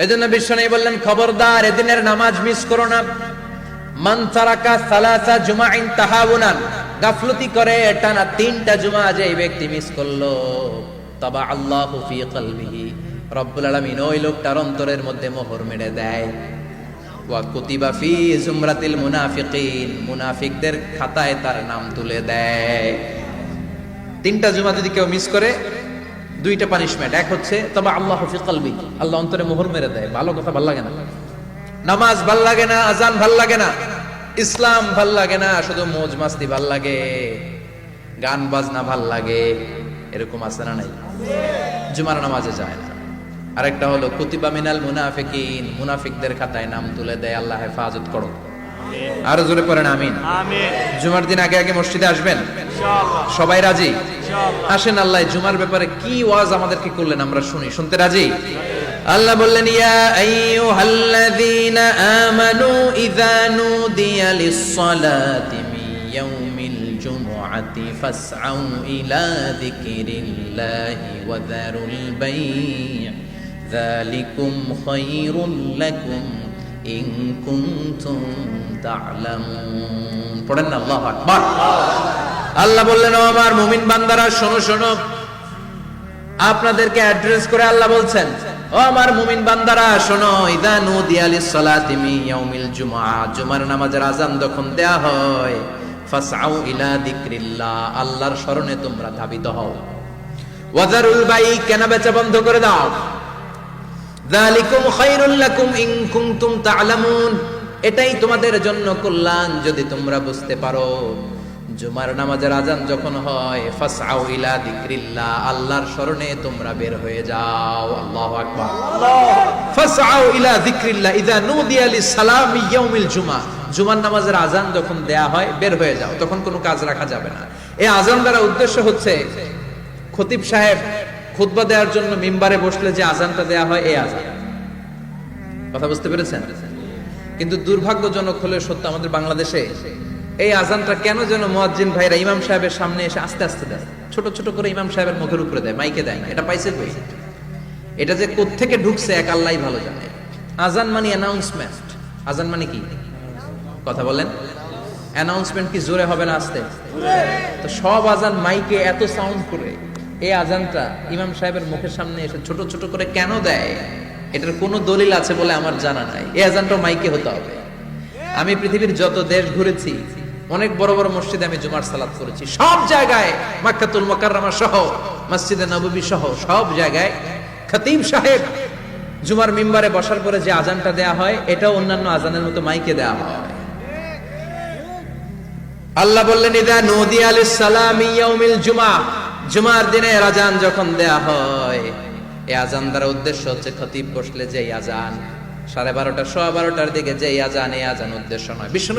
এজন্য বিশ্বনবী বললেন, খবরদার এদিনের নামাজ মিস করো না। মান তারাকা সালাসা জুমাইন তাহাউনান, গাফলতি করে টানা 3টা জুমা যে ব্যক্তি মিস করলো, তাবা আল্লাহু ফি কলবিহি, রব্বুল আলামিন ওই লোকটার অন্তরের মধ্যে মোহর মেরে দেয়। ওয়া কুতিবা ফি জুমরাতিল মুনাফিকিন, মুনাফিকদের খাতায় তার নাম তুলে দেয়। 3টা জুমা যদি কেউ মিস করে, 2টা পানিশমেন্ট। এক হচ্ছে তবে আল্লাহ ফি কলবি, আল্লাহ অন্তরে মোহর মেরে দেয়। ভালো কথা ভাল লাগে না, নামাজ ভাল লাগে না, আজান ভাল লাগে না, ইসলাম ভাল লাগে না, শুধু মौज মাস্তি ভাল লাগে, গান বাজনা ভাল লাগে, এরকম আছে না নাই? জুমার নামাজে যায় না। আরেকটা হলো কুতিবা মিনাল মুনাফিকিন, মুনাফিকদের খাতায় নাম তুলে দেয়। আল্লাহ হেফাজত করো। আরো জোরে পড়েন আমিন। জুমার দিন আগে আগে মসজিদে আসবেন ইনশাআল্লাহ। সবাই রাজি? ইনশাআল্লাহ। আসেন, আল্লাহ জুমার ব্যাপারে কি ওয়াজ আমাদেরকে করলেন আমরা শুনি। শুনতে রাজি? আল্লাহ বললেন, ইয়া আইয়ুহাল্লাযীনা আমানু ইযা নুদিয়া লিস-সালাতি মিন ইয়াউমিল জুমআতি ফাসআউ ইলা যিকরিল্লাহি ওয়া যারুল বাই', যালিকুম খায়রুল লাকুম ইন কুনতুম তা'লামুন। পড়েন না আল্লাহু আকবার। আল্লাহ বললেন, ও আমার মুমিন বান্দারা শোনো শোনো। আপনাদেরকে অ্যাড্রেস করে আল্লাহ বলছেন, ও আমার মুমিন বান্দারা শোনো, ইযা নুদিয়া লিস-সালাতি মিন ইয়াউমিল জুমআ, জুমার নামাজের আযান যখন দেয়া হয়, ফাসআউ ইলা যিকরিল্লাহ, আল্লাহর স্মরণে তোমরা ধাবিত হও। ওয়া যারুল বাই', কেনাবেচা বন্ধ করে দাও। যালিকুম খায়রুল লাকুম ইন কুনতুম তা'লামুন, এটাই তোমাদের জন্য কল্যাণ যদি তোমরা বুঝতে পারো। জুমার নামাজের আযান যখন হয়, ফাসআউ ইলা যিকরিল্লাহ, আল্লাহর স্মরণে তোমরা বের হয়ে যাও। আল্লাহু আকবার। ফাসআউ ইলা যিকরিল্লাহ ইযা নুদিয়া লিস-সালামি ইয়াউমিল জুমআ, জুমার নামাজের আযান যখন দেয়া হয় বের হয়ে যাও, তখন কোনো কাজ রাখা যাবে না। এই আযান দ্বারা উদ্দেশ্য হচ্ছে খতিব সাহেব খুতবা দেওয়ার জন্য মিম্বারে বসলে যে আযানটা দেয়া হয়, এই আযান। কথা বুঝতে পেরেছেন? কিন্তু দুর্ভাগ্যজনক হলে সত্য, আমাদের বাংলাদেশে এই আযানটা কেন যেন মুয়াজ্জিন ভাইরা ইমাম সাহেবের সামনে এসে আস্তে আস্তে দেয়, ছোট ছোট করে ইমাম সাহেবের মুখের উপরে দেয়, মাইকে দেয় না। এটা পাইছে কই? এটা যে কোত্থেকে ঢুকছে এক আল্লাহই ভালো জানে। আযান মানে অ্যানাউন্সমেন্ট। আযান মানে কি? কথা বলেন। অ্যানাউন্সমেন্ট কি জোরে হবে না আস্তে? তো সব আযান মাইকে এত সাউন্ড করে, এই আযানটা ইমাম সাহেবের মুখের সামনে এসে ছোট ছোট করে কেন দেয়? এটার কোনো দলিল আছে বলে আমার জানা নাই। এই আযানটা মাইকে হতে হবে। আমি পৃথিবীর যত দেশ ঘুরেছি, অনেক বড় বড় মসজিদে আমি জুমার সালাত করেছি, সব জায়গায় মক্কাতুল মুকাররমা সহ মসজিদে নববী সহ সব জায়গায় খতিব সাহেব জুমার মিম্বারে বসার পরে যে আযানটা দেয়া হয়, এটাও অন্যান্য আযানের মতো মাইকে দেয়া হয়। আল্লাহ বললেন, ইযা নুদিয়া লিস-সালামি ইয়াউমিল জুমআ, জুমার দিনে আযান যখন দেয়া হয়, এই আযান দ্বারা উদ্দেশ্য হচ্ছে খতিব বসলে যে আযান, 12:30 12:15 দিকে যে আযান, এই আযান উদ্দেশ্য নয়।